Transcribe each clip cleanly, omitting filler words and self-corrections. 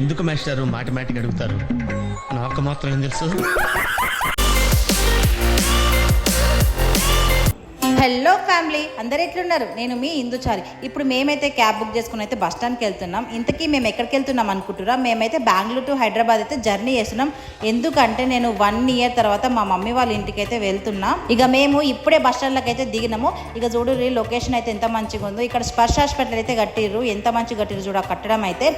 ఎందుకు మాస్టారు మాటిమాటికి అడుగుతారు? నాకు మాత్రం ఏం తెలుసు. హలో ఫ్యామిలీ, అందరు ఎట్లున్నారు? నేను మీ ఇందుచారి. ఇప్పుడు మేమైతే క్యాబ్ బుక్ చేసుకుని అయితే బస్ స్టాండ్కి వెళ్తున్నాం. ఇంతకీ మేము ఎక్కడికి వెళ్తున్నాం అనుకుంటున్నారా? మేమైతే బెంగళూరు టు హైదరాబాద్ అయితే జర్నీ చేస్తున్నాం. ఎందుకంటే నేను 1 ఇయర్ తర్వాత మా మమ్మీ వాళ్ళ ఇంటికి అయితే వెళ్తున్నాం. ఇక మేము ఇప్పుడే బస్ స్టాండ్లోకి అయితే దిగినాము. ఇక చూడు లొకేషన్ అయితే ఎంత మంచిగా ఉందో. ఇక్కడ స్పర్శ హాస్పిటల్ అయితే కట్టిర్రు. ఎంత మంచిగా కట్టిర్రు చూడ కట్టడం అయితే.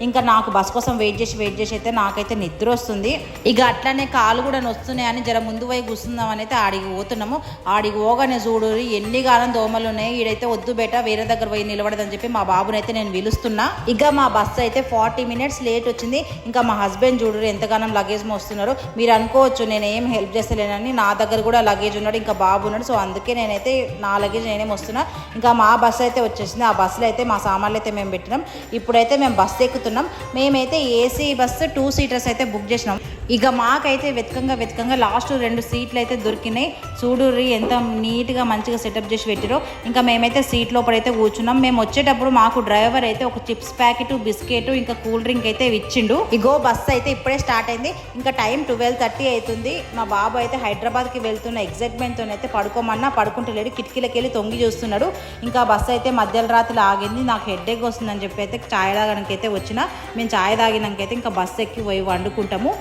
ఇంకా నాకు బస్ కోసం వెయిట్ చేసి అయితే నాకైతే నిద్ర వస్తుంది. ఇక అట్లానే కాలు కూడా నొస్తున్నాయని జర ముందు పోయి కూర్చుందాం అని అయితే ఆడికి పోతున్నాము. ఆడికి పోగానే చూడు ఎన్ని కాలం దోమలు ఉన్నాయి. ఈడైతే వద్దు బేట, వేరే దగ్గర పోయి నిలబడదని చెప్పి మా బాబునైతే నేను పిలుస్తున్నా. ఇక మా బస్సు అయితే 40 మినిట్స్ లేట్ వచ్చింది. ఇంకా మా హస్బెండ్ చూడరు ఎంతగానో లగేజ్ మోస్తున్నారు. మీరు అనుకోవచ్చు నేను ఏం హెల్ప్ చేస్తలేనని. నా దగ్గర కూడా లగేజ్ ఉన్నాడు, ఇంకా బాబు ఉన్నాడు. సో అందుకే నేనైతే నా లగేజ్ నేనే మోస్తున్నా. ఇంకా మా బస్సు అయితే వచ్చేసింది. ఆ బస్సులో అయితే మా సామాన్లు అయితే మేము పెట్టినాం. ఇప్పుడైతే మేము బస్సు ఎక్కుతున్నాం. మేమైతే ఏసీ బస్సు 2 సీటర్స్ అయితే బుక్ చేసినాం. ఇక మాకైతే వెతకంగా లాస్ట్ 2 సీట్లు అయితే దొరికినాయి. చూడుర్రి ఎంత నీట్గా మంచిగా సెటప్ చేసి పెట్టిరో. ఇంకా మేమైతే సీట్ లోపలైతే కూర్చున్నాం. మేము వచ్చేటప్పుడు మాకు డ్రైవర్ అయితే ఒక చిప్స్ ప్యాకెట్, బిస్కెట్, ఇంకా కూల్ డ్రింక్ అయితే ఇచ్చిండు. ఇగో బస్సు అయితే ఇప్పుడే స్టార్ట్ అయింది. ఇంకా టైం 12:30 అవుతుంది. మా బాబు అయితే హైదరాబాద్కి వెళ్తున్న ఎగ్జైట్మెంట్తో అయితే పడుకోమన్నా పడుకుంటలేడు. కిటికీలకి వెళ్ళి తొంగి చూస్తున్నాడు. ఇంకా బస్సు అయితే మధ్య రాత్రి ఆగింది. నాకు హెడ్ఏక్ వస్తుందని చెప్పి అయితే ఛాయ్ తాగడానికి అయితే వచ్చిన. మేము ఛాయ్ తాగినాకైతే ఇంకా బస్సు ఎక్కి పోయి వండుకుంటాము.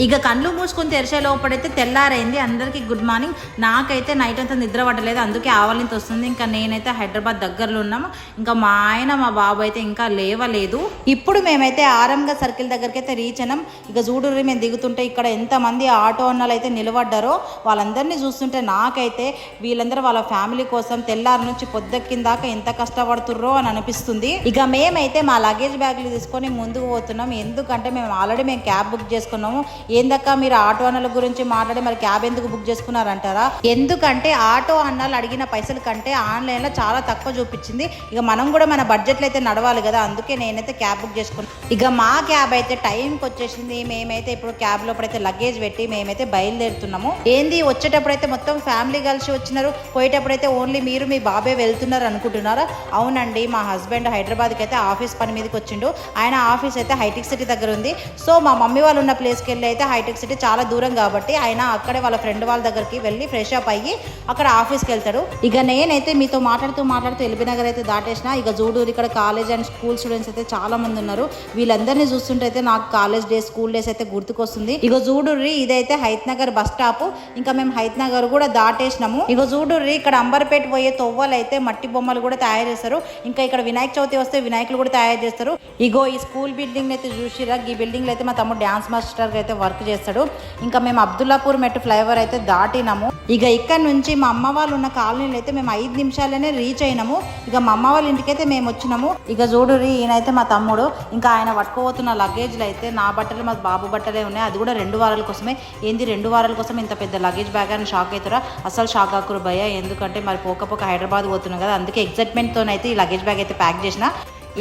ఇక కళ్ళు మూసుకొని తెరిచే లోపడైతే తెల్లారైంది. అందరికీ గుడ్ మార్నింగ్. నాకైతే నైట్ అంతా నిద్ర పట్టలేదు, అందుకే ఆవలింత వస్తుంది. ఇంకా నేనైతే హైదరాబాద్ దగ్గరలో ఉన్నాము. ఇంకా మా ఆయన మా బాబు అయితే ఇంకా లేవలేదు. ఇప్పుడు మేమైతే ఆరంగా సర్కిల్ దగ్గరికి అయితే రీచ్ అయినాం. ఇక చూడుర్రి మేము దిగుతుంటే ఇక్కడ ఎంతమంది ఆటో అన్నలు అయితే నిలబడ్డారో. వాళ్ళందరినీ చూస్తుంటే నాకైతే వీళ్ళందరూ వాళ్ళ ఫ్యామిలీ కోసం తెల్లారి నుంచి పొద్దెక్కిందాకా ఎంత కష్టపడుతుర్రో అని అనిపిస్తుంది. ఇక మేమైతే మా లగేజ్ బ్యాగ్లు తీసుకొని ముందుకు పోతున్నాం. ఎందుకంటే మేము ఆల్రెడీ క్యాబ్ బుక్ చేసుకున్నాము. ఏందక్క మీరు ఆటో అన్నల గురించి మాట్లాడి మరి క్యాబ్ ఎందుకు బుక్ చేసుకున్నారంటారా? ఎందుకంటే ఆటో అన్నలు అడిగిన పైసల కంటే ఆన్లైన్లో చాలా తక్కువ చూపించింది. ఇక మనం కూడా మన బడ్జెట్లో అయితే నడవాలి కదా, అందుకే నేనైతే క్యాబ్ బుక్ చేసుకున్నాను. ఇక మా క్యాబ్ అయితే టైంకి వచ్చేసింది. మేమైతే ఇప్పుడు క్యాబ్ లోపలైతే లగేజ్ పెట్టి మేమైతే బయలుదేరుతున్నాము. ఏంది వచ్చేటప్పుడు అయితే మొత్తం ఫ్యామిలీ కలిసి వచ్చినారు, పోయేటప్పుడు అయితే ఓన్లీ మీరు మీ బాబే వెళ్తున్నారు అనుకుంటున్నారా? అవునండి, మా హస్బెండ్ హైదరాబాద్కి అయితే ఆఫీస్ పని మీదకి వచ్చిండు. ఆయన ఆఫీస్ అయితే హైటెక్ సిటీ దగ్గర ఉంది. సో మా మమ్మీ వాళ్ళు ఉన్న ప్లేస్కి వెళ్ళి అయితే హైటెక్ సిటీ చాలా దూరం కాబట్టి ఆయన అక్కడే వాళ్ళ ఫ్రెండ్ వాళ్ళ దగ్గరికి వెళ్ళి ఫ్రెష్ అప్ అయ్యి అక్కడ ఆఫీస్కి వెళ్తాడు. ఇక నేనైతే మీతో మాట్లాడుతూ ఎల్బీ నగర్ అయితే దాటేసిన. ఇక చూడు ఇక్కడ కాలేజ్ అండ్ స్కూల్ స్టూడెంట్స్ అయితే చాలా మంది ఉన్నారు. వీళ్ళందరినీ చూస్తుంటే అయితే నాకు కాలేజ్ డేస్, స్కూల్ డేస్ అయితే గుర్తుకొస్తుంది. ఇక చూడుర్రి ఇదైతే హైత్ నగర్ బస్ స్టాప్. ఇంకా మేము హైత్ నగర్ కూడా దాటేసినాము. ఇక చూడుర్రి ఇక్కడ అంబర్పేట పోయే తొవ్వలు అయితే మట్టి బొమ్మలు కూడా తయారు చేస్తారు. ఇంకా ఇక్కడ వినాయక చవితి వస్తే వినాయకులు కూడా తయారు చేస్తారు. ఇగో ఈ స్కూల్ బిల్డింగ్ అయితే చూసిరా. ఈ బిల్డింగ్ అయితే మా తమ్ముడు డ్యాన్స్ మాస్టర్ అయితే వర్క్ చేస్తాడు. ఇంకా మేము అబ్దుల్లాపూర్ మెట్టు ఫ్లైఓవర్ అయితే దాటినాము. ఇక ఇక్కడ నుంచి మా అమ్మ వాళ్ళు ఉన్న కాలనీలో అయితే మేము 5 నిమిషాలనే రీచ్ అయినాము. ఇక మా అమ్మ వాళ్ళ ఇంటికైతే మేము వచ్చినాము. ఇక చూడురి ఈయనైతే మా తమ్ముడు. ఇంకా ఆయన పట్టుకోబోతున్న లగేజ్లు అయితే నా బట్టలు మా బాబు బట్టలే ఉన్నాయి. అది కూడా 2 వారాల కోసమే. ఏంది 2 వారాల కోసం ఇంత పెద్ద లగేజ్ బ్యాగ్ అని షాక్ అవుతారా? అసలు షాక్ ఆకురు భయ్య. ఎందుకంటే మరి పోకపోక హైదరాబాద్ పోతున్నాం కదా, అందుకే ఎగ్జైట్మెంట్తోనైతే ఈ లగేజ్ బ్యాగ్ అయితే ప్యాక్ చేసిన.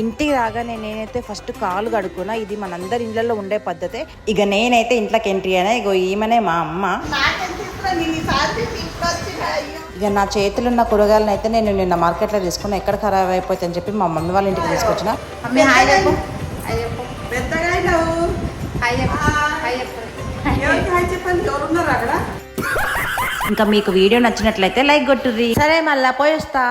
ఇంటికి రాగానే నేనైతే ఫస్ట్ కాలు కడుక్కున్నా. ఇది మనందరి ఇళ్లలో ఉండే పద్ధతే. ఇక నేనైతే ఇంట్లోకి ఎంట్రీ అయినా. ఇగో ఈమెనే మా అమ్మ. ఇక నా చేతులున్న కూరగాయలను అయితే నేను నిన్న మార్కెట్లో తీసుకున్నా. ఎక్కడ ఖరాబ్ అయిపోతుంది అని చెప్పి మా మమ్మీ వాళ్ళ ఇంటికి తీసుకొచ్చిన. ఇంకా మీకు వీడియో నచ్చినట్లయితే లైక్ కొట్టుర్రి. సరే మళ్ళా పోయి వస్తా.